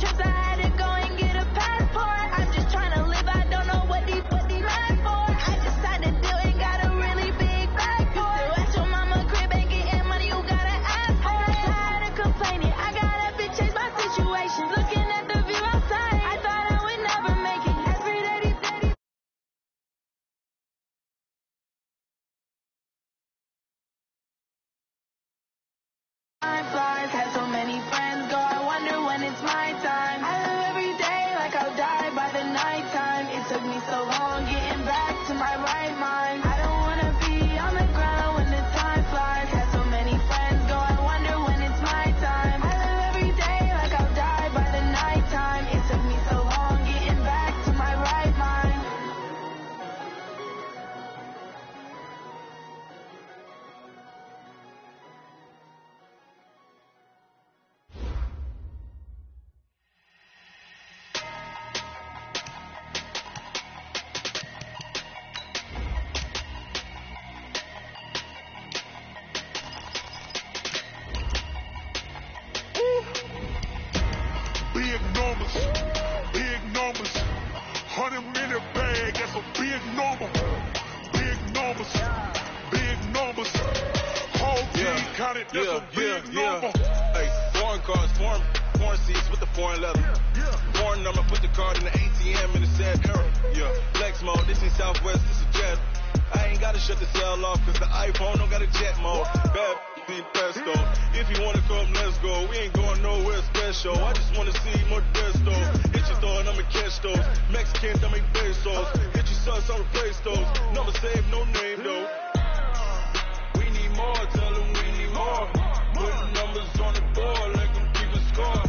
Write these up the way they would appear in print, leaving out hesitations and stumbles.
trips, I had to go and get a passport. I'm just trying to live, I don't know what these life for. I just signed a deal and got a really big bag for it. Still at your mama crib, ain't getting money, you gotta ask for it. Tired of complaining, I gotta bitch change my situation. Looking at the view outside, I thought I would never make it. Every day these days. Time flies, had so many friends go, I wonder when it's my time. I live every day like I'll die by the nighttime. It took me so long getting back to my right mind. I don't wanna be on the ground when the time flies. Had so many friends go, I wonder when it's my time. I live every day like I'll die by the nighttime. It took me so long getting back to my right mind. Big numbers, 100-minute bag, that's a big number. Big numbers, whole team counted, that's a big number. Hey, foreign cars, foreign seats with the foreign leather. Foreign number, put the card in the ATM in the sad era. Flex mode, this ain't Southwest, this is Jet. I ain't gotta shut the cell off, cause the iPhone don't got a jet mode. Bad be pesto. If you wanna come, let's go. We ain't going nowhere special. I just wanna see more Desto. Hit your thought, I'ma catch those. Mexicans, I make pesos. Hit your sus, I'll replace those. Number saved, no name though. We need more, tell them we need more. Putting numbers on the board like I'm keeping score.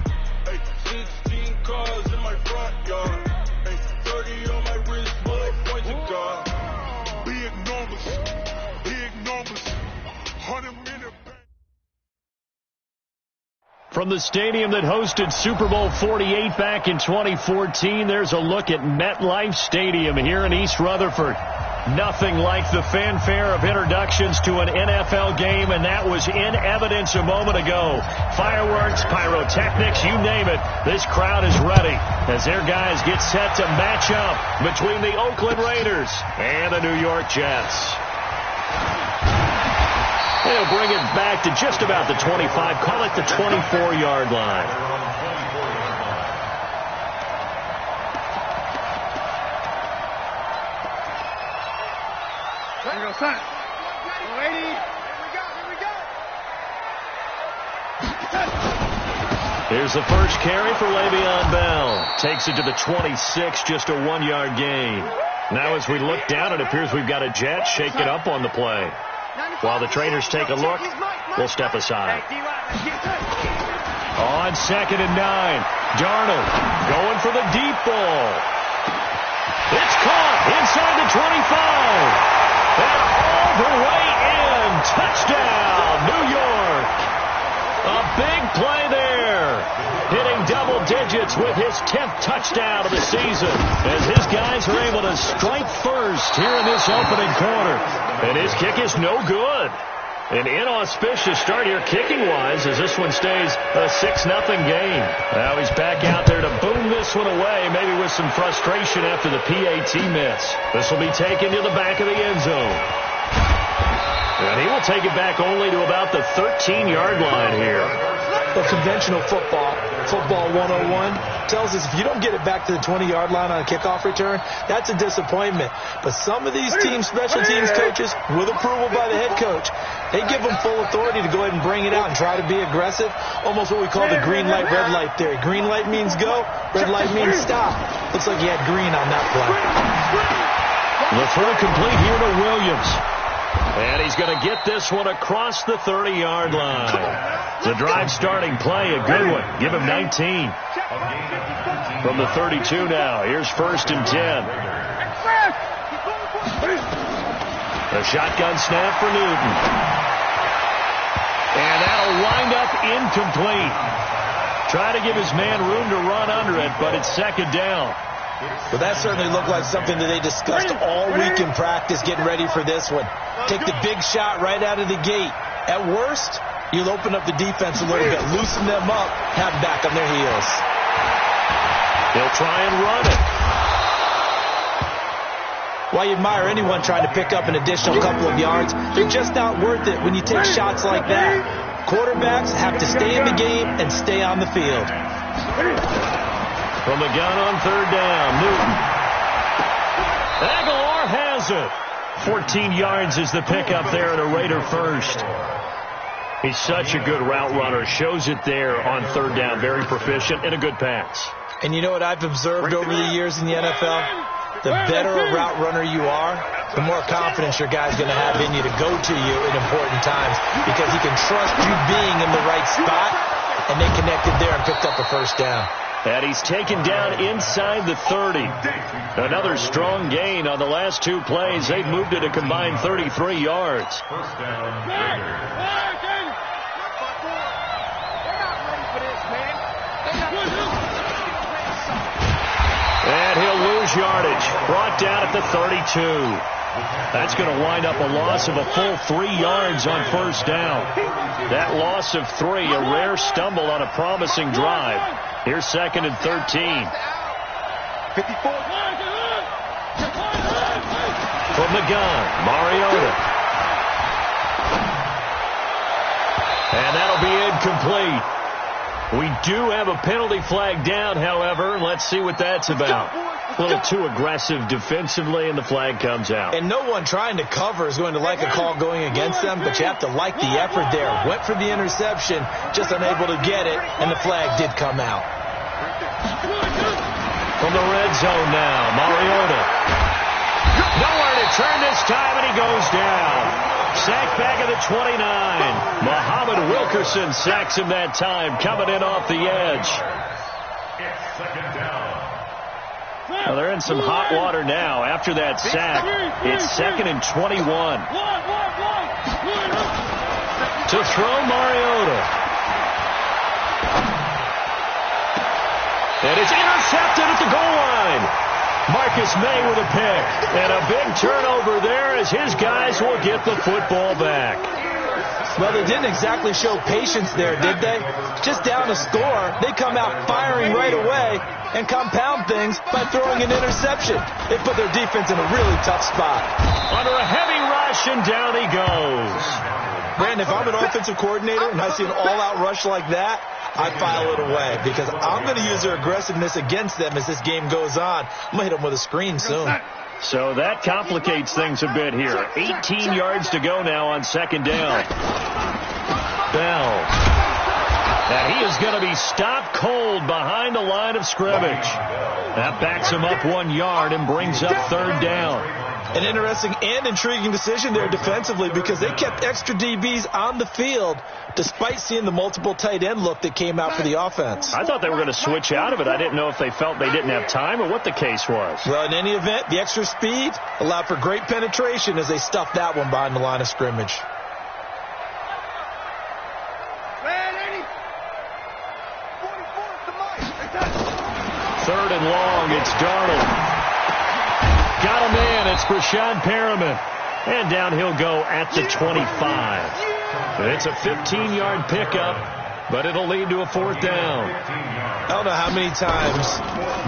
Hey, 16 cars in my front yard. Hey, 30 on my wrist, bullet point to God. Big numbers, 100-minute bag. From the stadium that hosted Super Bowl 48 back in 2014, there's a look at MetLife Stadium here in East Rutherford. Nothing like the fanfare of introductions to an NFL game, and that was in evidence a moment ago. Fireworks, pyrotechnics, you name it. This crowd is ready as their guys get set to match up between the Oakland Raiders and the New York Jets. They'll bring it back to just about the 25, call it the 24-yard line. Here we go, son. Lady. Here we go. Here's the first carry for Le'Veon Bell. Takes it to the 26, just a 1-yard gain. Now as we look down, it appears we've got a Jet shake it up on the play. While the traders take a look, we'll step aside. On 2nd and 9, Darnold going for the deep ball. It's caught inside the 25. And all the way in. Touchdown, New York. A big play there. Hitting double digits with his 10th touchdown of the season as his guys are able to strike first here in this opening quarter. And his kick is no good. An inauspicious start here kicking-wise as this one stays a 6-0 game. Now he's back out there to boom this one away, maybe with some frustration after the PAT miss. This will be taken to the back of the end zone. And he will take it back only to about the 13-yard line here. But conventional football 101, tells us if you don't get it back to the 20-yard line on a kickoff return, that's a disappointment. But some of these team special teams coaches, with approval by the head coach, they give them full authority to go ahead and bring it out and try to be aggressive, almost what we call the green light, red light theory. Green light means go, red light means stop. Looks like he had green on that play. The throw complete here to Williams. And he's going to get this one across the 30-yard line. The drive starting play, a good one. Give him 19. From the 32 now. Here's 1st and 10. A shotgun snap for Newton. And that'll wind up incomplete. Try to give his man room to run under it, but it's 2nd down. Well, that certainly looked like something that they discussed all week in practice, getting ready for this one. Take the big shot right out of the gate. At worst, you'll open up the defense a little bit, loosen them up, have back on their heels. He'll try and run it. While you admire anyone trying to pick up an additional couple of yards, they're just not worth it when you take shots like that. Quarterbacks have to stay in the game and stay on the field. From the gun on third down, Newton. Aguilar has it. 14 yards is the pickup there at a Raider first. He's such a good route runner. Shows it there on third down. Very proficient and a good pass. And you know what I've observed over the years in the NFL? The better a route runner you are, the more confidence your guy's going to have in you to go to you in important times because he can trust you being in the right spot, and they connected there and picked up a first down. And he's taken down inside the 30. Another strong gain on the last two plays. They've moved it a combined 33 yards. First down, Raiders. And he'll lose yardage. Brought down at the 32. That's going to wind up a loss of a full 3 yards on first down. That loss of 3, a rare stumble on a promising drive. Here's second and 13. 54. From the gun, Mariota. And that'll be incomplete. We do have a penalty flag down, however. Let's see what that's about. A little too aggressive defensively, and the flag comes out. And no one trying to cover is going to like a call going against them, but you have to like the effort there. Went for the interception, just unable to get it, and the flag did come out. From the red zone now, Mariota. Nowhere to turn this time, and he goes down. Sacked back at the 29. Muhammad Wilkerson sacks him that time, coming in off the edge. Well, they're in some hot water now. After that sack, it's second and 21. To throw Mariota. And it's intercepted at the goal line. Marcus May with a pick. And a big turnover there as his guys will get the football back. Well, they didn't exactly show patience there, did they? Just down a score, they come out firing right away and compound things by throwing an interception. They put their defense in a really tough spot. Under a heavy rush, and down he goes. Brandon, if I'm an offensive coordinator and I see an all-out rush like that, I file it away because I'm going to use their aggressiveness against them as this game goes on. I'm going to hit them with a screen soon. So that complicates things a bit here. 18 yards to go now on second down. Bell. And he is going to be stopped cold behind the line of scrimmage. That backs him up 1 yard and brings up third down. An interesting and intriguing decision there defensively because they kept extra DBs on the field despite seeing the multiple tight end look that came out for the offense. I thought they were going to switch out of it. I didn't know if they felt they didn't have time or what the case was. Well, in any event, the extra speed allowed for great penetration as they stuffed that one behind the line of scrimmage. Third and long, it's Darnold. Got a man, it's Brashad Perriman. And down he'll go at the 25. It's a 15-yard pickup, but it'll lead to a fourth down. I don't know how many times,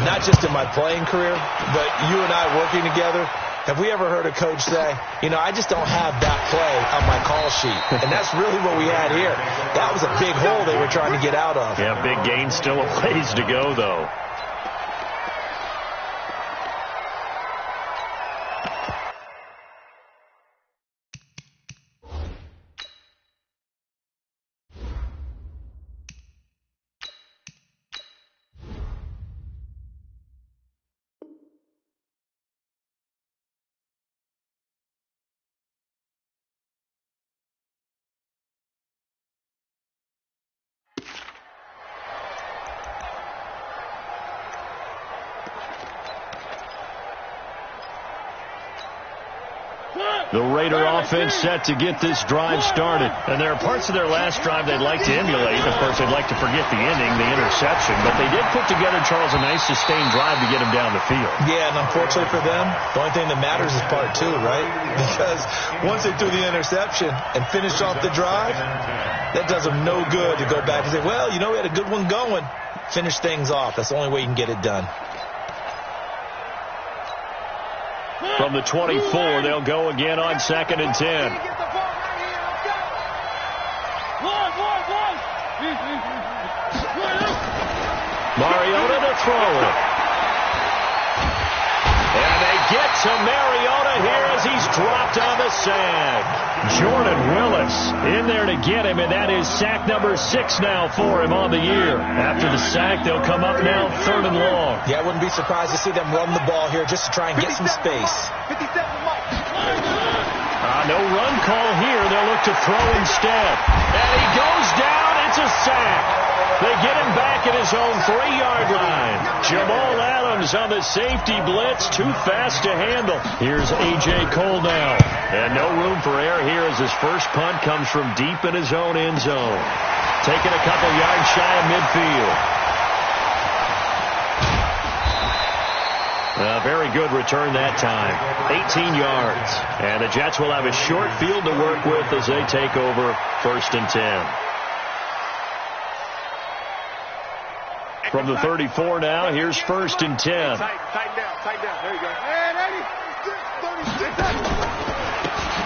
not just in my playing career, but you and I working together, have we ever heard a coach say, you know, I just don't have that play on my call sheet. And that's really what we had here. That was a big hole they were trying to get out of. Yeah, big gain, still a ways to go, though. The Raider offense set to get this drive started. And there are parts of their last drive they'd like to emulate. Of course, they'd like to forget the ending, the interception. But they did put together, Charles, a nice sustained drive to get them down the field. Yeah, and unfortunately for them, the only thing that matters is part two, right? Because once they threw the interception and finished off the drive, that does them no good to go back and say, well, you know, we had a good one going. Finish things off. That's the only way you can get it done. From the 24, they'll go again on 2nd and 10. Mariota to throw it. And they get to Mariota here as he's dropped on the sack. Jordan Willis in there to get him, and that is sack number 6 now for him on the year. After the sack, they'll come up now 3rd and long. Yeah, I wouldn't be surprised to see them run the ball here just to try and get some space. No run call here. They'll look to throw instead. And he goes down. It's a sack. They get him back at his own 3-yard line. Jamal Adams on the safety blitz. Too fast to handle. Here's A.J. Cole now. And no room for error here as his first punt comes from deep in his own end zone. Taking a couple yards shy of midfield. Very good return that time. 18 yards. And the Jets will have a short field to work with as they take over 1st and 10. From the 34 now, here's 1st and 10. Tighten down. There you go.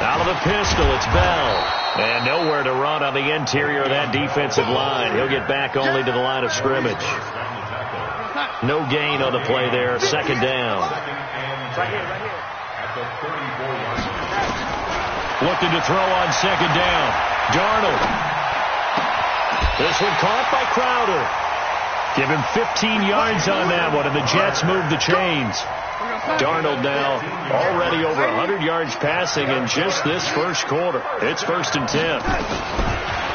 Out of the pistol, it's Bell. And nowhere to run on the interior of that defensive line. He'll get back only to the line of scrimmage. No gain on the play there. 2nd down. Right here. Looking to throw on 2nd down. Darnold. This one caught by Crowder. Give him 15 yards on that one, and the Jets move the chains. Darnold now already over 100 yards passing in just this first quarter. It's 1st and 10.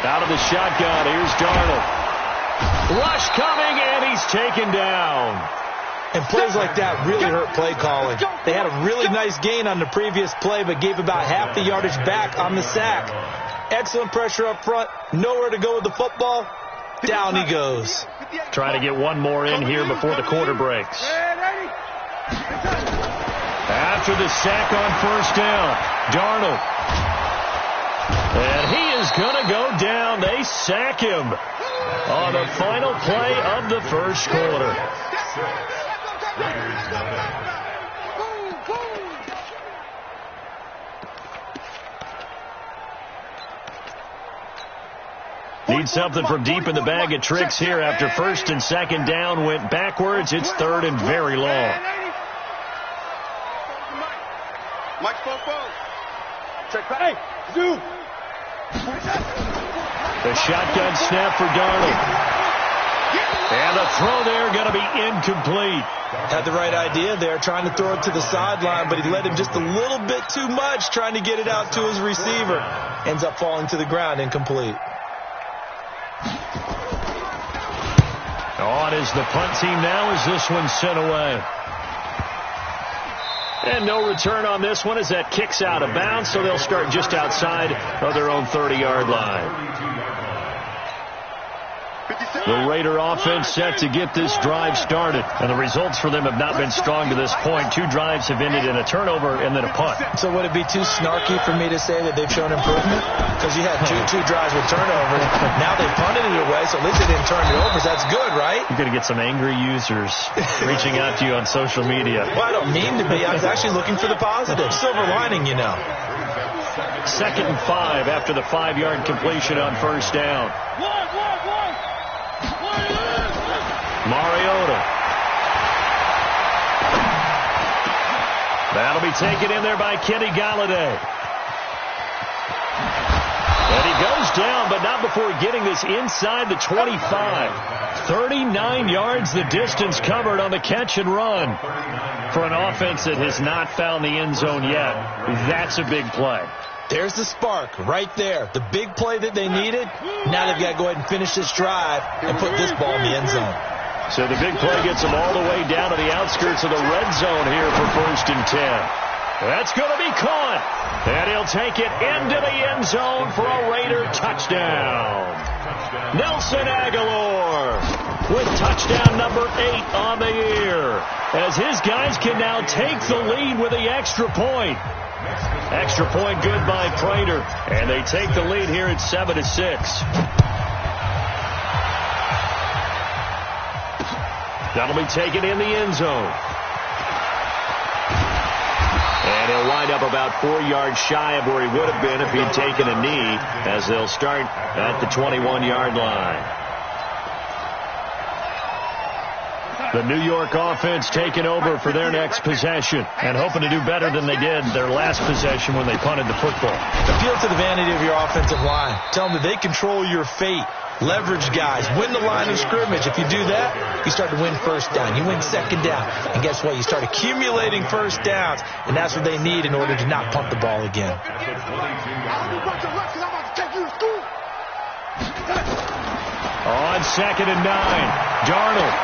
Out of the shotgun, here's Darnold. Rush coming, and he's taken down. And plays like that really hurt play calling. They had a really nice gain on the previous play, but gave about half the yardage back on the sack. Excellent pressure up front. Nowhere to go with the football. Down he goes. Trying to get one more in here before the quarter breaks. After the sack on 1st down, Darnold. And he is going to go down. They sack him on the final play of the first quarter. Need something from deep in the bag of tricks here after 1st and 2nd down went backwards. It's 3rd and very long. Mike, check back. Hey, zoom. The shotgun snap for Darnold. And the throw there going to be incomplete. Had the right idea there, trying to throw it to the sideline, but he led him just a little bit too much, trying to get it out to his receiver. Ends up falling to the ground, incomplete. On is the punt team now as this one's sent away. And no return on this one as that kicks out of bounds, so they'll start just outside of their own 30-yard line. The Raider offense set to get this drive started, and the results for them have not been strong to this point. 2 drives have ended in a turnover and then a punt. So would it be too snarky for me to say that they've shown improvement? Because you had two drives with turnovers. Now they punted it away, so at least they didn't turn it over. So that's good, right? You're going to get some angry users reaching out to you on social media. Well, I don't mean to be. I was actually looking for the positive. Silver lining, you know. 2nd and 5 after the 5-yard completion on 1st down. Mariota. That'll be taken in there by Kenny Golladay. And he goes down, but not before getting this inside the 25. 39 yards the distance covered on the catch and run. For an offense that has not found the end zone yet, that's a big play. There's the spark right there. The big play that they needed. Now they've got to go ahead and finish this drive and put this ball in the end zone. So the big play gets them all the way down to the outskirts of the red zone here for 1st and 10. That's going to be caught. And he'll take it into the end zone for a Raider touchdown. Nelson Aguilar with touchdown number 8 on the year, as his guys can now take the lead with the extra point. Extra point good by Prater, and they take the lead here at 7-6. That'll be taken in the end zone. And he'll wind up about 4 yards shy of where he would have been if he'd taken a knee, as they'll start at the 21-yard line. The New York offense taking over for their next possession and hoping to do better than they did their last possession when they punted the football. Appeal to the vanity of your offensive line. Tell them that they control your fate. Leverage guys. Win the line of scrimmage. If you do that, you start to win first down. You win second down. And guess what? You start accumulating first downs. And that's what they need in order to not punt the ball again. On 2nd and 9, Darnold.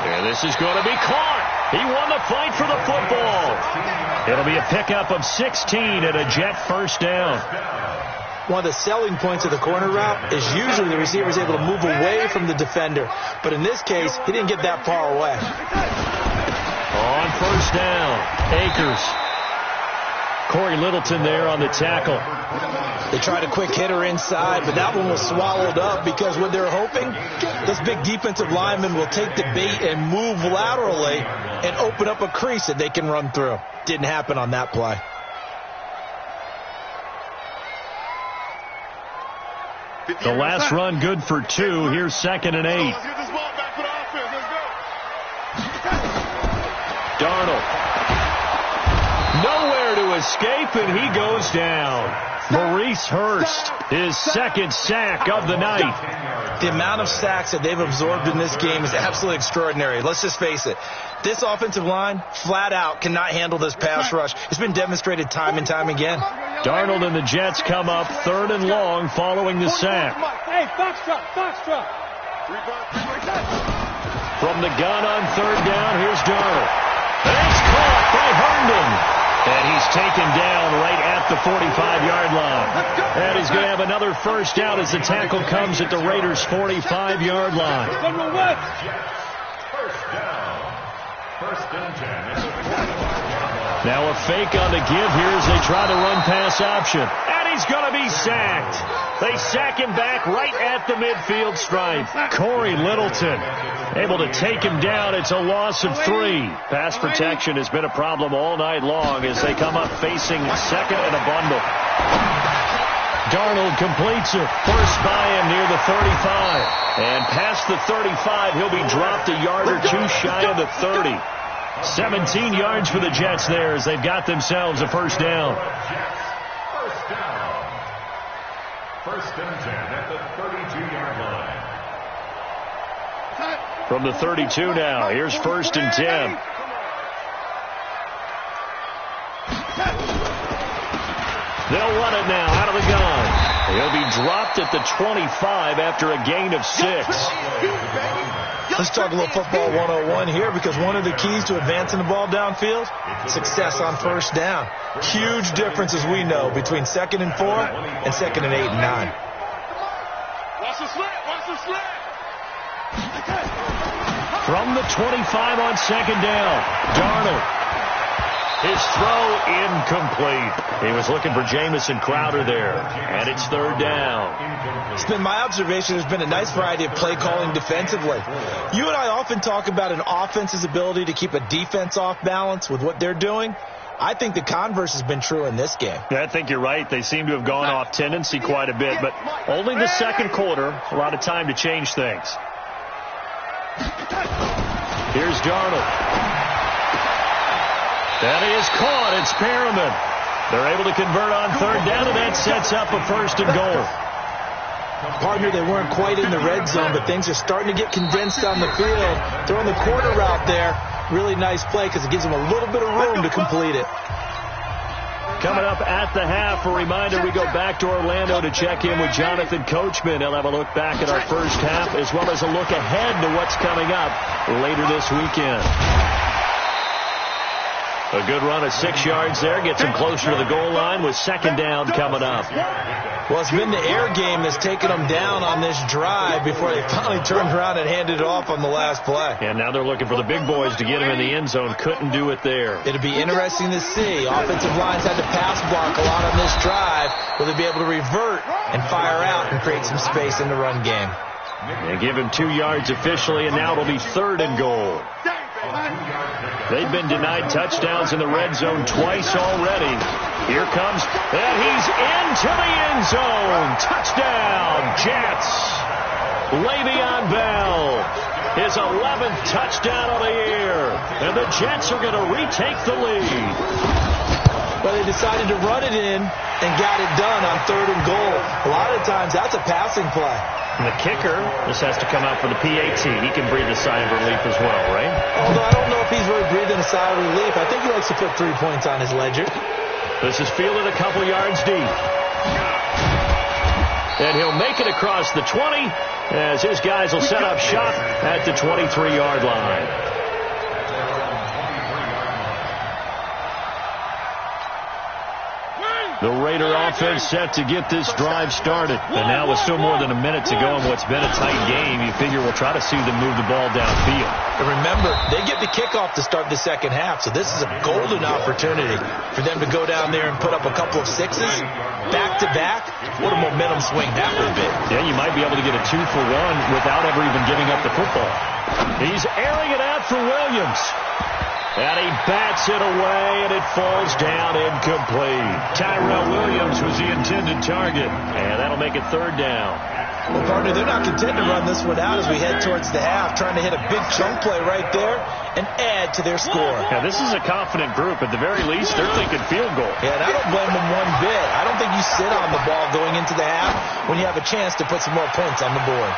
And this is going to be caught. He won the fight for the football. It'll be a pickup of 16 and a Jet first down. One of the selling points of the corner route is usually the receiver is able to move away from the defender. But in this case, he didn't get that far away. On first down, Akers. Corey Littleton there on the tackle. They tried a quick hitter inside, but that one was swallowed up because what they're hoping, this big defensive lineman will take the bait and move laterally and open up a crease that they can run through. Didn't happen on that play. The last run good for 2. Here's 2nd and 8. Darnold. Nowhere to escape, and he goes down. Maurice Hurst, his second sack of the night. The amount of sacks that they've absorbed in this game is absolutely extraordinary. Let's just face it. This offensive line, flat out, cannot handle this pass rush. It's been demonstrated time and time again. Darnold and the Jets come up 3rd and long following the sack. Hey, foxtrot. From the gun on 3rd down, here's Darnold. And it's caught by Herndon. And he's taken down right at the 45-yard line. And he's going to have another first down as the tackle comes at the Raiders' 45-yard line. Now a fake on the give here as they try to run pass option. And he's going to be sacked. They sack him back right at the midfield stripe. Corey Littleton able to take him down. It's a loss of 3. Pass protection has been a problem all night long as they come up facing second and a bundle. Darnold completes it. First by him near the 35. And past the 35, he'll be dropped a yard or 2 shy of the 30. 17 yards for the Jets there as they've got themselves a first down. First and 10 at the 32-yard line. From the 32 now, here's 1st and 10. They'll run it now out of the gun. He'll be dropped at the 25 after a gain of 6. Let's talk a little football 101 here, because one of the keys to advancing the ball downfield, success on first down. Huge difference, as we know, between 2nd and 4 and 2nd and 8 and 9. Watch the slant. From the 25 on 2nd down, Darnold. His throw incomplete. He was looking for Jamison Crowder there, and it's 3rd down. It's been my observation there's been a nice variety of play calling defensively. You and I often talk about an offense's ability to keep a defense off balance with what they're doing. I think the converse has been true in this game. I think you're right. They seem to have gone off tendency quite a bit, but only the second quarter. A lot of time to change things. Here's Darnold. That is caught. It's Perriman. They're able to convert on 3rd down, and that sets up a 1st and goal. Partner, they weren't quite in the red zone, but things are starting to get condensed on the field. Throwing the corner route there, really nice play because it gives them a little bit of room to complete it. Coming up at the half, a reminder, we go back to Orlando to check in with Jonathan Coachman. He'll have a look back at our first half as well as a look ahead to what's coming up later this weekend. A good run of 6 yards there. Gets him closer to the goal line with 2nd down coming up. Well, it's been the air game that's taken them down on this drive before they finally turned around and handed it off on the last play. And now they're looking for the big boys to get him in the end zone. Couldn't do it there. It'll be interesting to see. Offensive lines had to pass block a lot on this drive. Will they be able to revert and fire out and create some space in the run game? They give him 2 yards officially, and now it'll be 3rd and goal. They've been denied touchdowns in the red zone twice already. Here comes, and he's into the end zone. Touchdown, Jets. Le'Veon Bell, his 11th touchdown of the year. And the Jets are going to retake the lead. Well, they decided to run it in and got it done on 3rd and goal. A lot of times, that's a passing play. And the kicker, this has to come out for the PAT. He can breathe a sigh of relief as well, right? Although I don't know if he's really breathing a sigh of relief. I think he likes to put 3 points on his ledger. This is fielded a couple yards deep. And he'll make it across the 20 as his guys will set up shop at the 23-yard line. The Raider offense set to get this drive started. And now with still more than a minute to go in what's been a tight game, you figure we'll try to see them move the ball downfield. And remember, they get the kickoff to start the second half, so this is a golden opportunity for them to go down there and put up a couple of sixes back-to-back. What a momentum swing that would be. Yeah, you might be able to get a 2-for-1 without ever even giving up the football. He's airing it out for Williams. And he bats it away, and it falls down incomplete. Tyrell Williams was the intended target, and that'll make it 3rd down. Well, partner, they're not content to run this one out as we head towards the half, trying to hit a big chunk play right there and add to their score. Yeah, this is a confident group. At the very least, they're thinking field goal. Yeah, and I don't blame them one bit. I don't think you sit on the ball going into the half when you have a chance to put some more points on the board.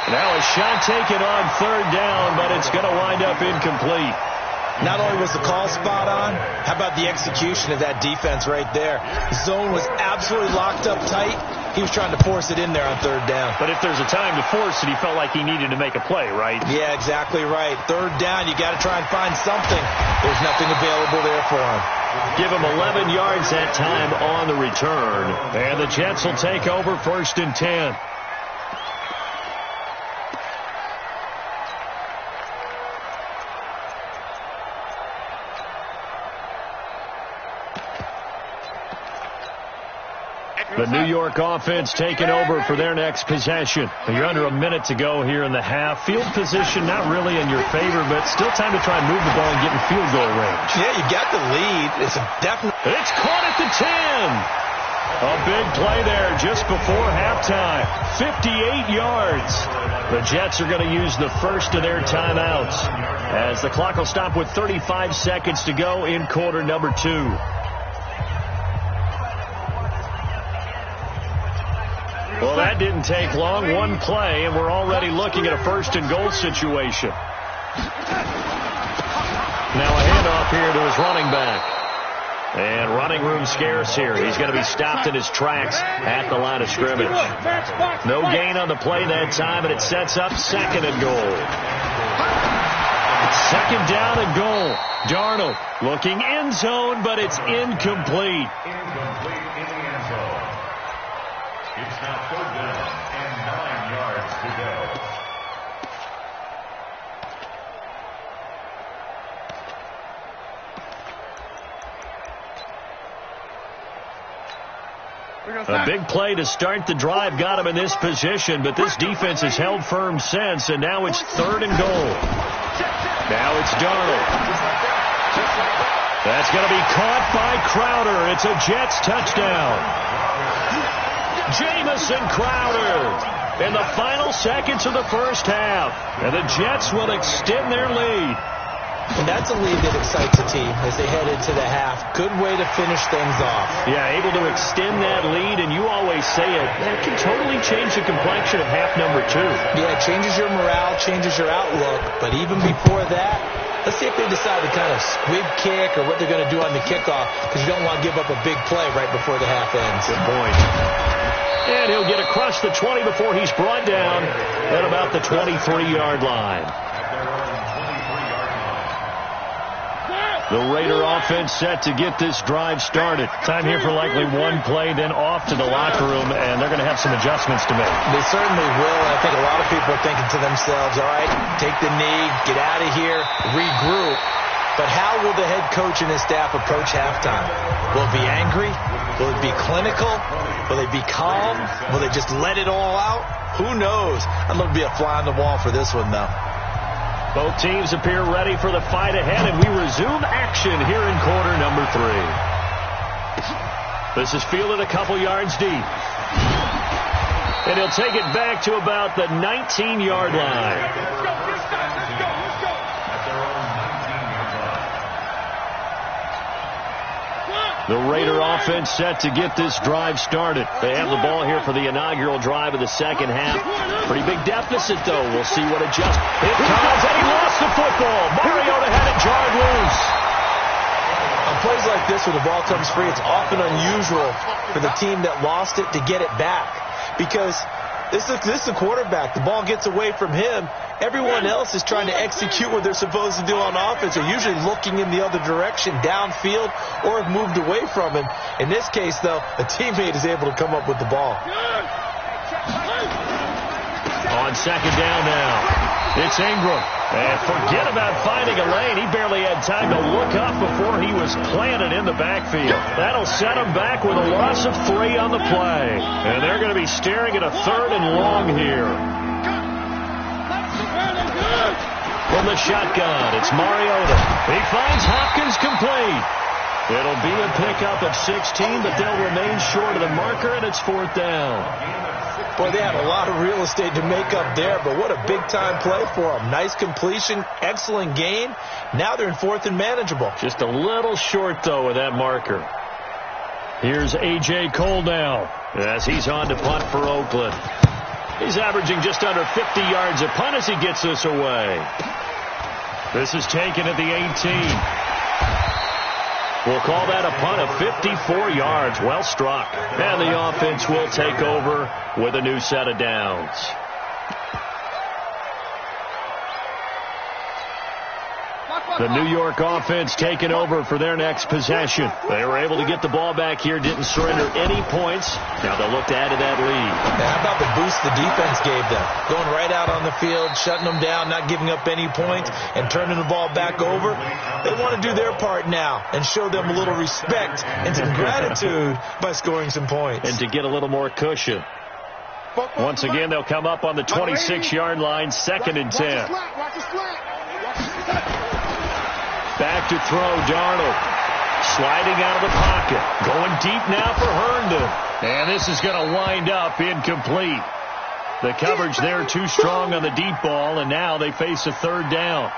Now a shot taken on 3rd down, but it's going to wind up incomplete. Not only was the call spot on, how about the execution of that defense right there? The zone was absolutely locked up tight. He was trying to force it in there on 3rd down. But if there's a time to force it, he felt like he needed to make a play, right? Yeah, exactly right. 3rd down, you got to try and find something. There's nothing available there for him. Give him 11 yards that time on the return. And the Jets will take over 1st and 10. The New York offense taking over for their next possession. You're under a minute to go here in the half. Field position not really in your favor, but still time to try and move the ball and get in field goal range. Yeah, you got the lead. It's a definite. It's caught at the 10. A big play there just before halftime. 58 yards. The Jets are going to use the first of their timeouts as the clock will stop with 35 seconds to go in quarter number 2. Well, that didn't take long. One play, and we're already looking at a 1st and goal situation. Now a handoff here to his running back. And running room scarce here. He's going to be stopped in his tracks at the line of scrimmage. No gain on the play that time, and it sets up 2nd and goal. 2nd down and goal. Darnold looking end zone, but it's incomplete. It's now 3rd down and 9 yards to go. A big play to start the drive got him in this position, but this defense has held firm since, and now it's 3rd and goal. Now it's Darnold. That's going to be caught by Crowder. It's a Jets touchdown. Jamison Crowder in the final seconds of the first half. And the Jets will extend their lead. And that's a lead that excites a team as they head into the half. Good way to finish things off. Yeah, able to extend that lead, and you always say it can totally change the complexion of half number 2. Yeah, it changes your morale, changes your outlook. But even before that, let's see if they decide to kind of squib kick or what they're going to do on the kickoff, because you don't want to give up a big play right before the half ends. Good point. And he'll get across the 20 before he's brought down at about the 23-yard line. The Raider offense set to get this drive started. Time here for likely one play, then off to the locker room, and they're going to have some adjustments to make. They certainly will. I think a lot of people are thinking to themselves, all right, take the knee, get out of here, regroup. But how will the head coach and his staff approach halftime? Will it be angry? Will it be clinical? Will they be calm? Will they just let it all out? Who knows? I'd love to be a fly on the wall for this one, though. Both teams appear ready for the fight ahead, and we resume action here in quarter number 3. This is fielded a couple yards deep. And he'll take it back to about the 19-yard line. The Raider offense set to get this drive started. They have the ball here for the inaugural drive of the second half. Pretty big deficit, though. We'll see what adjusts. It comes, and he lost the football. Mariota had it jarred loose. On plays like this where the ball comes free, it's often unusual for the team that lost it to get it back. Because this is the quarterback. The ball gets away from him. Everyone else is trying to execute what they're supposed to do on offense. They're usually looking in the other direction, downfield, or have moved away from him. In this case, though, a teammate is able to come up with the ball. On second down now, it's Ingram. And forget about finding a lane. He barely had time to look up before he was planted in the backfield. That'll set him back with a loss of 3 on the play. And they're going to be staring at a 3rd and long here. From the shotgun, it's Mariota. He finds Hopkins complete. It'll be a pickup of 16, but they'll remain short of the marker, and it's 4th down. Boy, they had a lot of real estate to make up there, but what a big-time play for them. Nice completion, excellent gain. Now they're in 4th and manageable. Just a little short, though, with that marker. Here's A.J. Cole now as he's on to punt for Oakland. He's averaging just under 50 yards a punt as he gets this away. This is taken at the 18. We'll call that a punt of 54 yards. Well struck. And the offense will take over with a new set of downs. The New York offense taking over for their next possession. They were able to get the ball back here, didn't surrender any points. Now they'll look to add to that lead. Now, how about the boost the defense gave them? Going right out on the field, shutting them down, not giving up any points, and turning the ball back over. They want to do their part now and show them a little respect and some gratitude by scoring some points. And to get a little more cushion. Once again, they'll come up on the 26-yard line, 2nd and 10. Back to throw, Darnold. Sliding out of the pocket. Going deep now for Herndon. And this is going to wind up incomplete. The coverage there too strong on the deep ball, and now they face a 3rd down.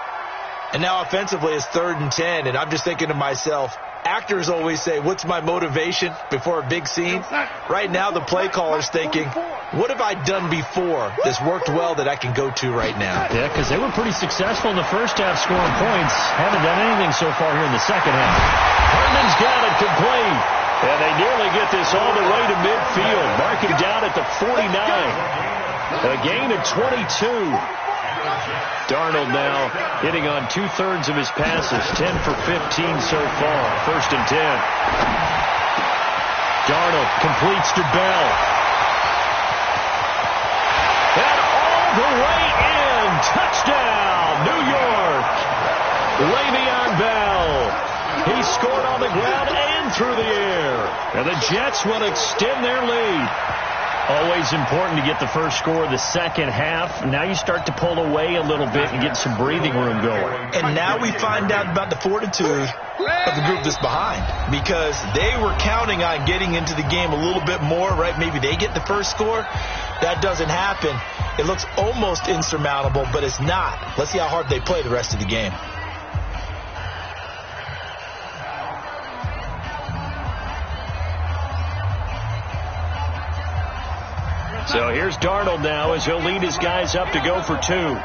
And now offensively it's 3rd and 10, and I'm just thinking to myself, actors always say, what's my motivation before a big scene? Right now the play caller's thinking, what have I done before that's worked well that I can go to right now? Yeah, because they were pretty successful in the first half scoring points. Haven't done anything so far here in the second half. Herndon's got it complete. And they nearly get this all the way to midfield. Marking down at the 49. A gain of 22. Darnold now hitting on 2/3 of his passes. 10 for 15 so far. 1st and 10. Darnold completes to Bell. And all the way in. Touchdown, New York. Le'Veon Bell. He scored on the ground and through the air. And the Jets will extend their lead. Always important to get the first score of the second half. Now you start to pull away a little bit and get some breathing room going. And now we find out about the fortitude of the group that's behind, because they were counting on getting into the game a little bit more, right? Maybe they get the first score. That doesn't happen. It looks almost insurmountable, but it's not. Let's see how hard they play the rest of the game. So here's Darnold now as he'll lead his guys up to go for 2.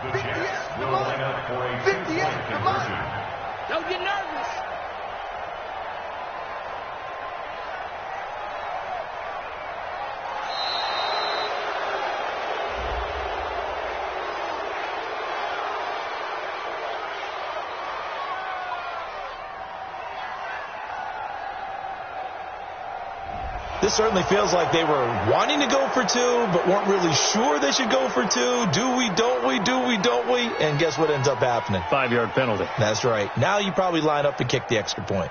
The Jets will line up for a 2-point conversion. Don't get nervous. This certainly feels like they were wanting to go for two, but weren't really sure they should go for two. Do we, don't we, do we, don't we? And guess what ends up happening? 5-yard penalty. That's right. Now you probably line up and kick the extra point.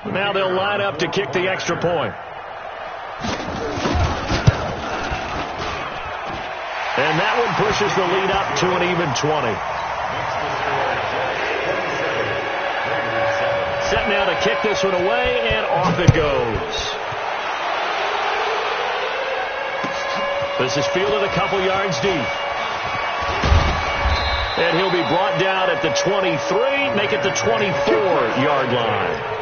Now they'll line up to kick the extra point. And that one pushes the lead up to an even 20. Set now to kick this one away, and off it goes. This is fielded a couple yards deep. And he'll be brought down at the 23, make it the 24-yard line.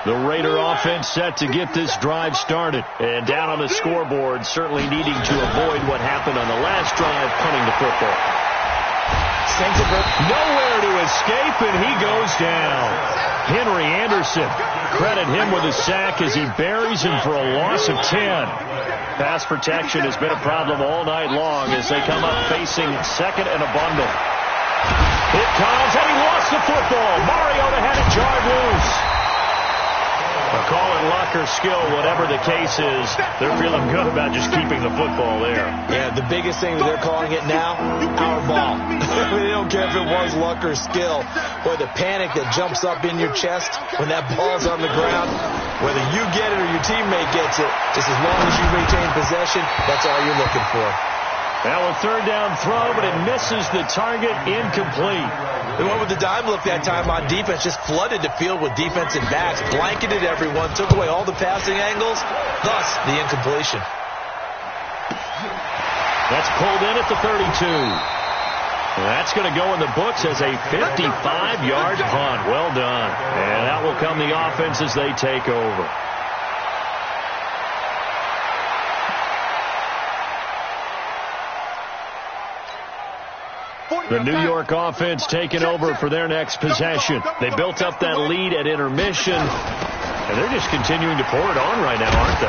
The Raider offense set to get this drive started. And down on the scoreboard, certainly needing to avoid what happened on the last drive, punting the football. Nowhere to escape, and he goes down. Henry Anderson, credit him with a sack as he buries him for a loss of 10. Pass protection has been a problem all night long as they come up facing second and a bundle. It comes, and he lost the football. Mariota had it jarred loose. Call it luck or skill, whatever the case is, they're feeling good about just keeping the football there. Yeah, the biggest thing that they're calling it now, our ball. They don't care if it was luck or skill. Boy, the panic that jumps up in your chest when that ball's on the ground, whether you get it or your teammate gets it, just as long as you retain possession, that's all you're looking for. Now a third down throw, but it misses the target, incomplete. They went with the dime look that time on defense, just flooded the field with defensive backs, blanketed everyone, took away all the passing angles, thus the incompletion. That's pulled in at the 32. That's going to go in the books as a 55-yard punt. Well done. And out will come the offense as they take over. The New York offense taking over for their next possession. They built up that lead at intermission, and they're just continuing to pour it on right now, aren't they?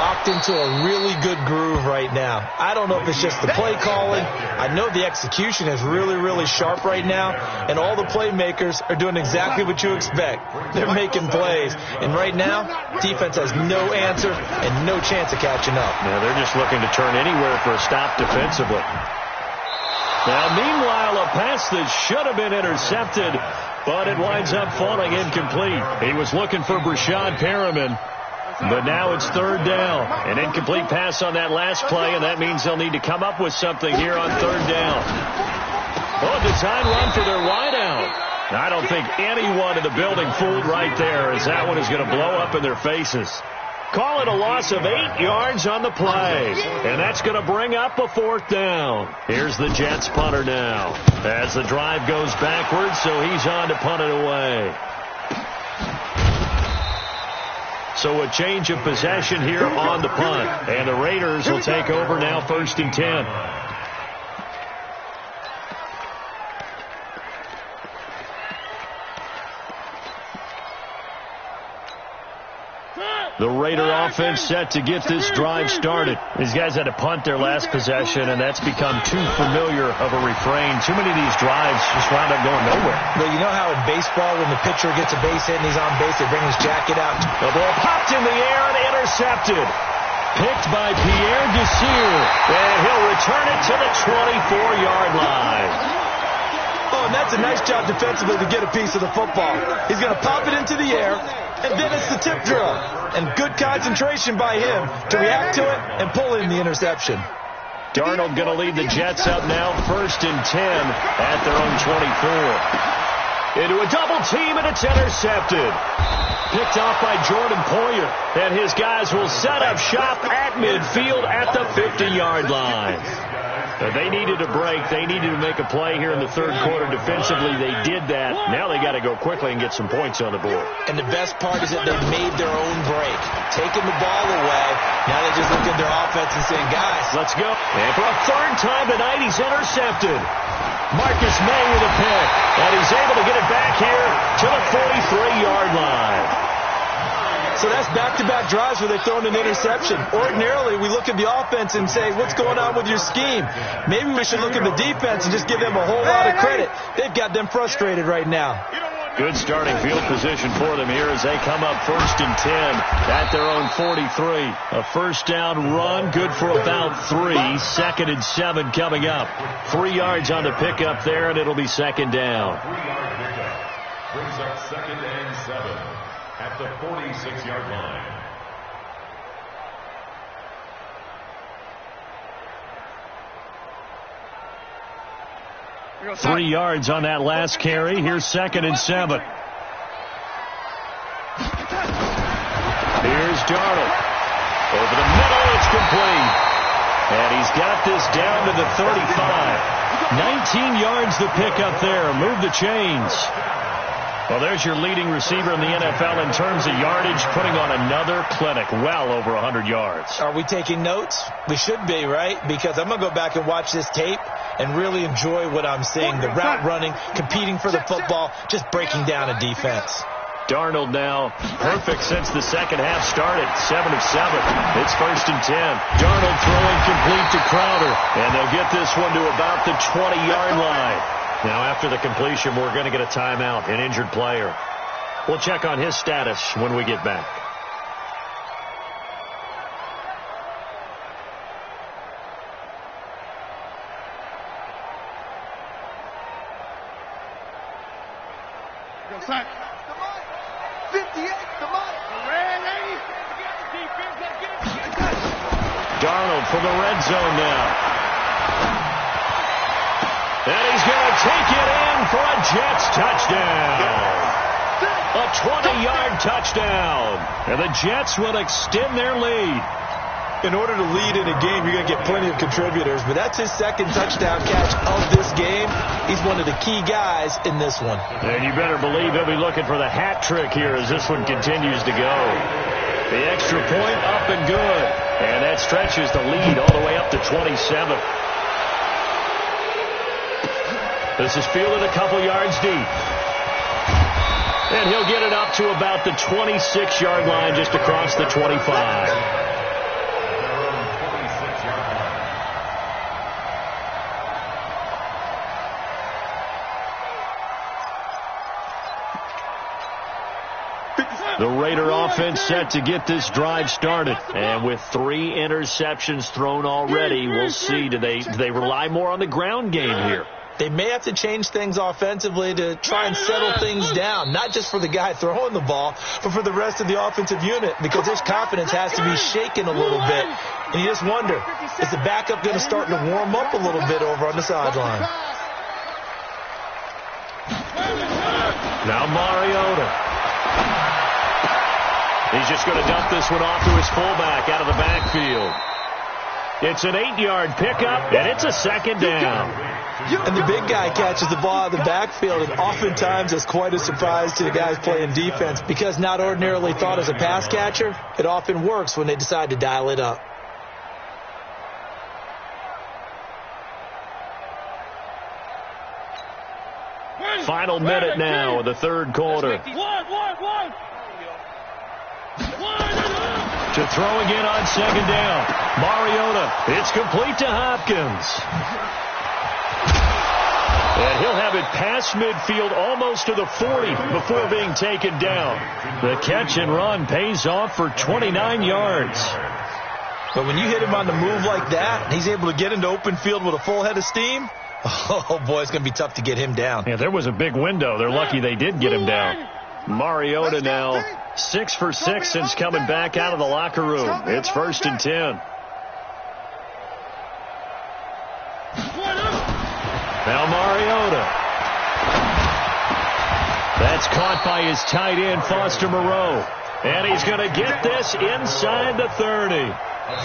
Locked into a really good groove right now. I don't know if it's just the play calling. I know the execution is really, really sharp right now, and all the playmakers are doing exactly what you expect. They're making plays, and right now, defense has no answer and no chance of catching up. Now they're just looking to turn anywhere for a stop defensively. Now, meanwhile, a pass that should have been intercepted, but it winds up falling incomplete. He was looking for Brashad Perriman, but now it's third down. An incomplete pass on that last play, and that means they'll need to come up with something here on third down. Oh, design run for their wideout. I don't think anyone in the building fooled right there, as that one is going to blow up in their faces. Call it a loss of 8 yards on the play. And that's going to bring up a fourth down. Here's the Jets punter now. As the drive goes backwards, so he's on to punt it away. So a change of possession here on the punt. And the Raiders will take over now, 1st and 10. The Raider offense set to get this drive started. These guys had to punt their last possession, and that's become too familiar of a refrain. Too many of these drives just wound up going nowhere. But you know how in baseball, when the pitcher gets a base hit and he's on base, they bring his jacket out? The ball popped in the air and intercepted. Picked by Pierre Desir, and he'll return it to the 24-yard line. Oh, and that's a nice job defensively to get a piece of the football. He's going to pop it into the air, and then it's the tip drill. And good concentration by him to react to it and pull in the interception. Darnold going to lead the Jets up now, 1st and 10 at their own 24. Into a double team, and it's intercepted. Picked off by Jordan Poyer. And his guys will set up shop at midfield at the 50-yard line. They needed a break. They needed to make a play here in the third quarter. Defensively, they did that. Now they got to go quickly and get some points on the board. And the best part is that they made their own break. Taking the ball away. Now they just look at their offense and saying, guys, let's go. And for a third time tonight, he's intercepted. Marcus May with a pick. And he's able to get it back here to the 43-yard line. So that's back-to-back drives where they've thrown an interception. Ordinarily, we look at the offense and say, what's going on with your scheme? Maybe we should look at the defense and just give them a whole lot of credit. They've got them frustrated right now. Good starting field position for them here as they come up 1st and 10 at their own 43. A first down run, good for about 3. 2nd and 7 coming up. 3 yards on the pickup there, and it'll be 2nd down. 3-yard pickup brings up 2nd and 7 at the 46-yard line. Three yards on that last carry. Here's 2nd and 7. Here's Darnold. Over the middle, it's complete. And he's got this down to the 35. 19 yards to pick up there. Move the chains. Well, there's your leading receiver in the NFL in terms of yardage, putting on another clinic, well over 100 yards. Are we taking notes? We should be, right? Because I'm going to go back and watch this tape and really enjoy what I'm seeing. The route running, competing for the football, just breaking down a defense. Darnold now perfect since the second half started. 7 of 7. It's 1st and 10. Darnold throwing complete to Crowder. And they'll get this one to about the 20-yard line. Now after the completion, we're going to get a timeout, an injured player. We'll check on his status when we get back. Sack. 58, Darnold from the red zone now. And he's going to take it in for a Jets touchdown. A 20-yard touchdown. And the Jets will extend their lead. In order to lead in a game, you're going to get plenty of contributors. But that's his 2nd touchdown catch of this game. He's one of the key guys in this one. And you better believe he'll be looking for the hat trick here as this one continues to go. The extra point up and good. And that stretches the lead all the way up to 27. This is fielded a couple yards deep. And he'll get it up to about the 26-yard line just across the 25. The Raider offense set to get this drive started. And with 3 interceptions thrown already, we'll see. Do they rely more on the ground game here? They may have to change things offensively to try and settle things down, not just for the guy throwing the ball, but for the rest of the offensive unit, because his confidence has to be shaken a little bit. And you just wonder, is the backup going to start to warm up a little bit over on the sideline? Now Mariota. He's just going to dump this one off to his fullback out of the backfield. It's an 8-yard pickup, and it's a 2nd down. And the big guy catches the ball out of the backfield, and oftentimes it's quite a surprise to the guys playing defense because not ordinarily thought as a pass catcher, it often works when they decide to dial it up. Final minute now of the 3rd quarter. To throw again on 2nd down. Mariota. It's complete to Hopkins. And he'll have it past midfield almost to the 40 before being taken down. The catch and run pays off for 29 yards. But when you hit him on the move like that, and he's able to get into open field with a full head of steam, oh boy, it's going to be tough to get him down. Yeah, there was a big window. They're lucky they did get him down. Mariota now 6 for 6 since coming back out of the locker room. It's 1st and 10. Now Mariota. That's caught by his tight end, Foster Moreau. And he's going to get this inside the 30.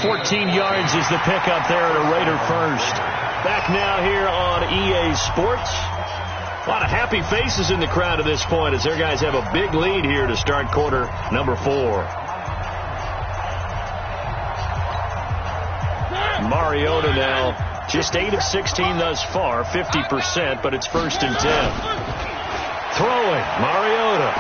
14 yards is the pickup there at a Raider first. Back now here on EA Sports. A lot of happy faces in the crowd at this point as their guys have a big lead here to start quarter number 4. Mariota now just 8 of 16 thus far, 50%, but it's 1st and 10. Throwing, Mariota.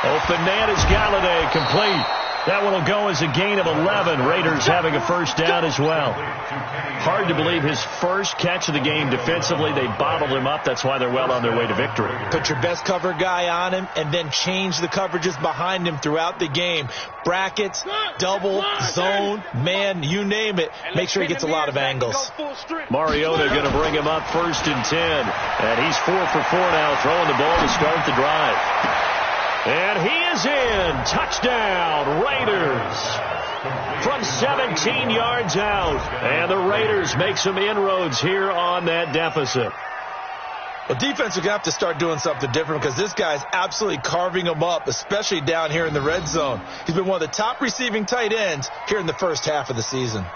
Open man is Galladay, complete. That one will go as a gain of 11. Raiders having a first down as well. Hard to believe his first catch of the game defensively. They bottled him up. That's why they're well on their way to victory. Put your best cover guy on him and then change the coverages behind him throughout the game. Brackets, double, zone, man, you name it. Make sure he gets a lot of angles. Mariota going to bring him up 1st and 10. And he's 4 for 4 now, throwing the ball to start the drive. And he is in. Touchdown, Raiders. From 17 yards out. And the Raiders make some inroads here on that deficit. Well, defense are going to have to start doing something different because this guy's absolutely carving them up, especially down here in the red zone. He's been one of the top receiving tight ends here in the first half of the season.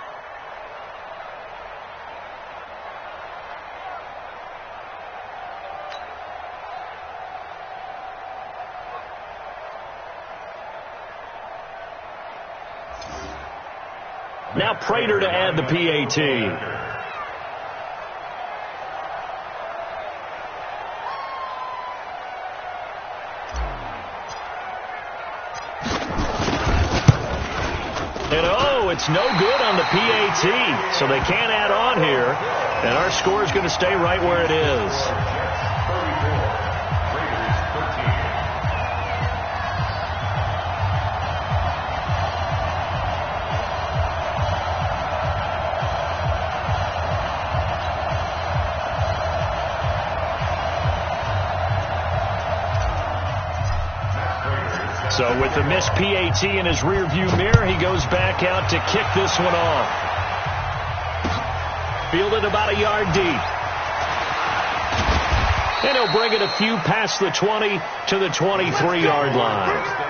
Now Prater to add the PAT. And it's no good on the PAT. So they can't add on here. And our score is going to stay right where it is. So with the missed PAT in his rearview mirror, he goes back out to kick this one off. Fielded about a yard deep. And he'll bring it a few past the 20 to the 23-yard line.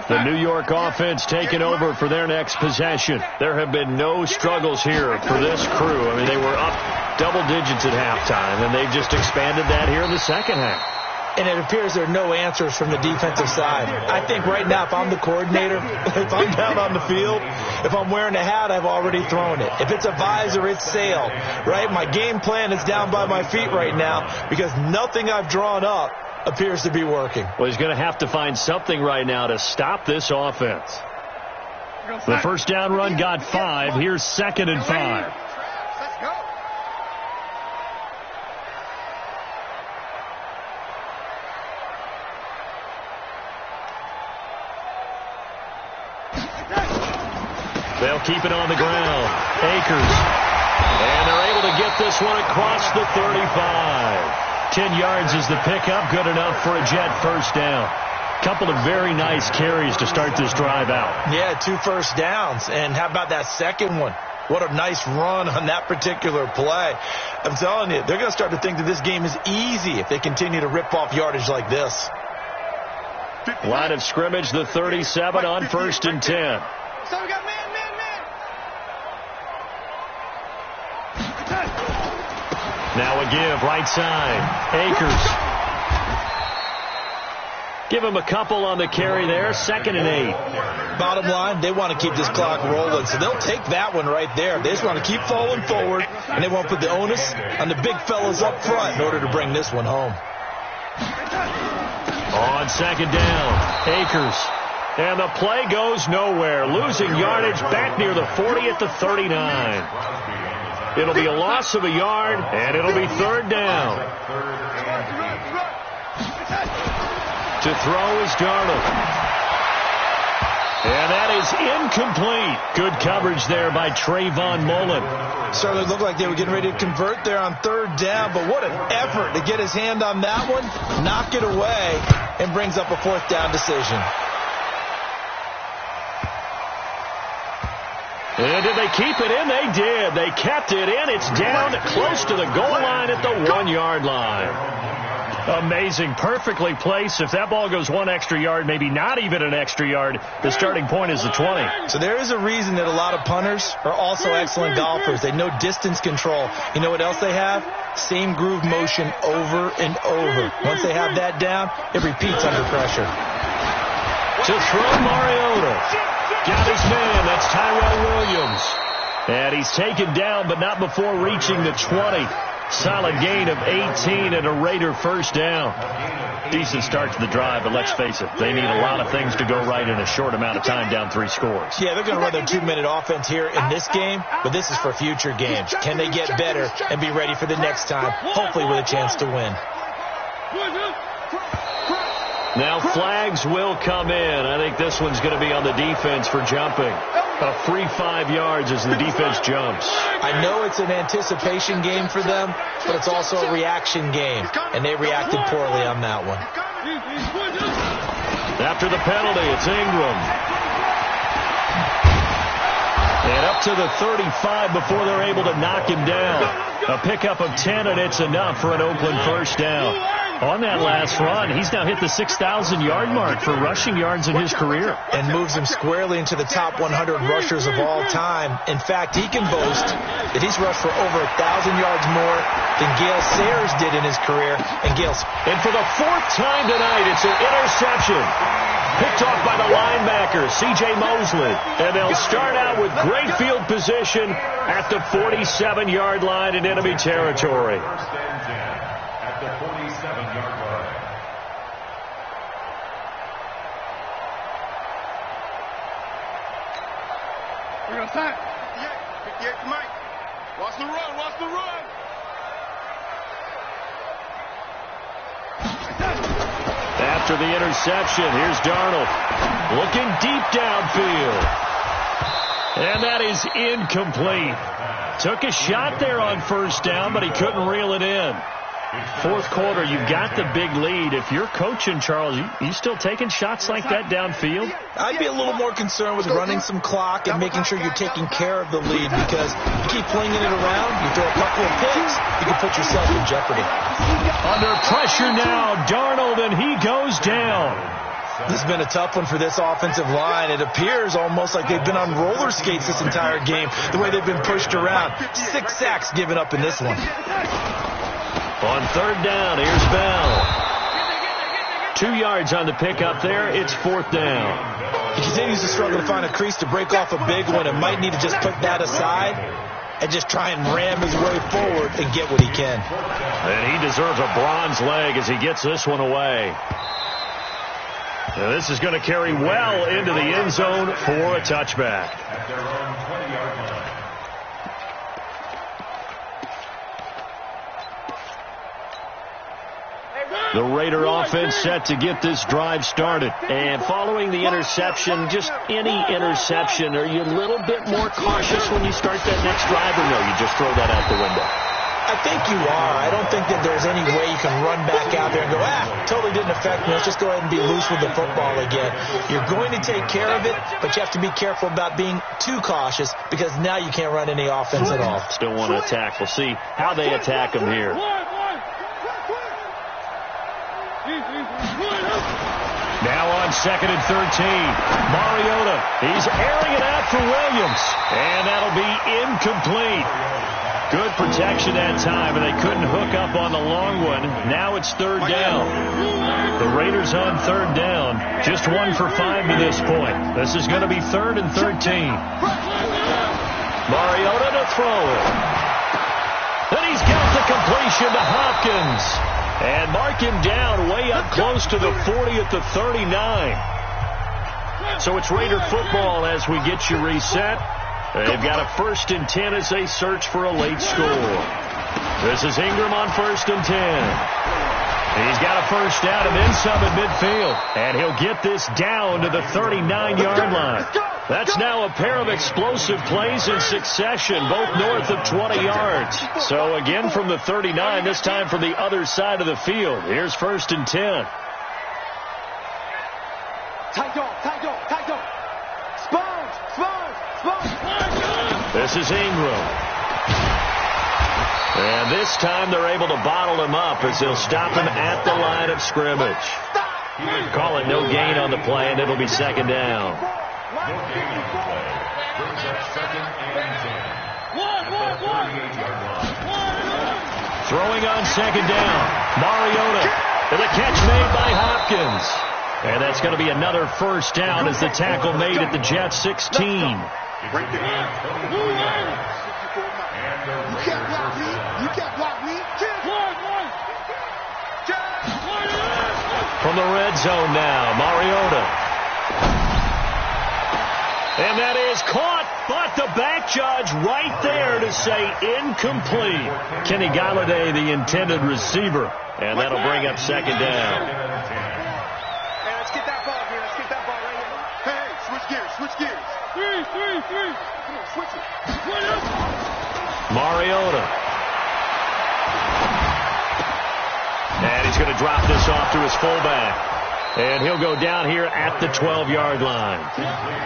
The New York offense taking over for their next possession. There have been no struggles here for this crew. I mean, they were up double digits at halftime, and they've just expanded that here in the second half. And it appears there are no answers from the defensive side. I think right now, if I'm the coordinator, if I'm down on the field, if I'm wearing a hat, I've already thrown it. If it's a visor, it's sail, right? My game plan is down by my feet right now because nothing I've drawn up appears to be working. Well, he's going to have to find something right now to stop this offense. The first down run got 5. Here's 2nd and 5. Let's go. They'll keep it on the ground. Akers. And they're able to get this one across the 35. 10 yards is the pickup, good enough for a Jet first down. Couple of very nice carries to start this drive out. Yeah, 2 first downs. And how about that second one? What a nice run on that particular play. I'm telling you, they're going to start to think that this game is easy if they continue to rip off yardage like this. Line of scrimmage, the 37 on 1st and 10. So we got man. Now a give, right side. Akers. Give him a couple on the carry there. 2nd and 8. Bottom line, they want to keep this clock rolling, so they'll take that one right there. They just want to keep falling forward, and they want to put the onus on the big fellas up front in order to bring this one home. On 2nd down, Akers. And the play goes nowhere. Losing yardage back near the 40 at the 39. It'll be a loss of a yard, and it'll be 3rd down. To throw is Darnold. And that is incomplete. Good coverage there by Trayvon Mullen. Certainly looked like they were getting ready to convert there on 3rd down, but what an effort to get his hand on that one, knock it away, and brings up a 4th down decision. And did they keep it in? They did. They kept it in. It's down close to the goal line at the 1-yard line. Amazing. Perfectly placed. If that ball goes 1 extra yard, maybe not even an extra yard, the starting point is the 20. So there is a reason that a lot of punters are also excellent golfers. They know distance control. You know what else they have? Same groove motion over and over. Once they have that down, it repeats under pressure. To throw, Mariota. Got his man. That's Tyrell Williams. And he's taken down, but not before reaching the 20. Solid gain of 18 and a Raider first down. Decent start to the drive, but let's face it, they need a lot of things to go right in a short amount of time, down 3 scores. Yeah, they're going to run their 2-minute offense here in this game, but this is for future games. Can they get better and be ready for the next time, hopefully with a chance to win? Now flags will come in. I think this one's going to be on the defense for jumping. A free 5 yards as the defense jumps. I know it's an anticipation game for them, but it's also a reaction game, and they reacted poorly on that one. After the penalty, it's Ingram. And up to the 35 before they're able to knock him down. A pickup of 10, and it's enough for an Oakland first down. On that last run, he's now hit the 6,000-yard mark for rushing yards in his career. And moves him squarely into the top 100 rushers of all time. In fact, he can boast that he's rushed for over 1,000 yards more than Gale Sayers did in his career. And for the 4th time tonight, it's an interception. Picked off by the linebacker, C.J. Mosley. And they'll start out with great field position at the 47-yard line in enemy territory. At the 47-yard line. We're going to time. 58 to Mike. Watch the run. Watch the run. After the interception, here's Darnold. Looking deep downfield. And that is incomplete. Took a shot there on first down, but he couldn't reel it in. 4th quarter, you've got the big lead. If you're coaching, Charles, you still taking shots like that downfield? I'd be a little more concerned with running some clock and making sure you're taking care of the lead, because you keep flinging it around, you throw a couple of picks, you can put yourself in jeopardy. Under pressure now, Darnold, and he goes down. This has been a tough one for this offensive line. It appears almost like they've been on roller skates this entire game, the way they've been pushed around. 6 sacks given up in this one. On 3rd down, here's Bell. 2 yards on the pickup there. It's 4th down. He continues to struggle to find a crease to break off a big one, and might need to just put that aside and just try and ram his way forward and get what he can. And he deserves a bronze leg as he gets this one away. Now this is going to carry well into the end zone for a touchback. At their own 20-yard line. The Raider offense set to get this drive started. And following the interception, just any interception, are you a little bit more cautious when you start that next drive, or no, you just throw that out the window? I think you are. I don't think that there's any way you can run back out there and go, totally didn't affect me. Let's just go ahead and be loose with the football again. You're going to take care of it, but you have to be careful about being too cautious, because now you can't run any offense at all. Still want to attack. We'll see how they attack him here. Now on 2nd and 13. Mariota. He's airing it out for Williams. And that'll be incomplete. Good protection that time, and they couldn't hook up on the long one. Now it's 3rd down. The Raiders on 3rd down. Just 1 for 5 to this point. This is going to be 3rd and 13. Mariota to throw it. Then he's got the completion to Hopkins. And mark him down way up close to the 40 at the 39. So it's Raider football as we get you reset. They've got a 1st and 10 as they search for a late score. This is Ingram on 1st and 10. He's got a first down and then some at midfield. And he'll get this down to the 39-yard line. That's now a pair of explosive plays in succession, both north of 20 yards. So again from the 39, this time from the other side of the field. Here's 1st and 10. Tight dog. Sponge. This is Ingram. And this time they're able to bottle him up as they'll stop him at the line of scrimmage. Call it no gain on the play, and it'll be 2nd down. No gain on the play. Brings up 2nd and 10. Throwing on 2nd down. Mariota. And the catch made by Hopkins. And that's going to be another first down as the tackle made at the Jets 16. Right there. You can't block me. You can't block me. From the red zone now, Mariota. And that is caught, but the back judge right there to say incomplete. Kenny Golladay, the intended receiver. And that'll bring up second down. Hey, let's get that ball here. Let's get that ball right here. Hey, switch gears. Switch gears. Three. Come on, switch it. Mariota. And he's going to drop this off to his fullback. And he'll go down here at the 12-yard line.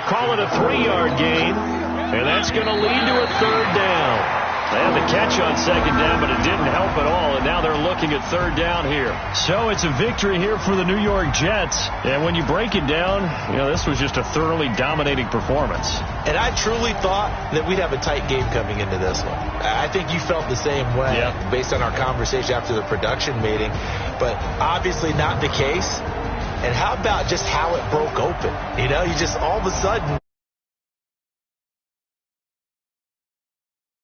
Call it a 3-yard gain. And that's going to lead to a third down. They had the catch on second down, but it didn't help at all, and now they're looking at third down here. So it's a victory here for the New York Jets. And when you break it down, this was just a thoroughly dominating performance. And I truly thought that we'd have a tight game coming into this one. I think you felt the same way based on our conversation after the production meeting, but obviously not the case. And how about just how it broke open? You just all of a sudden,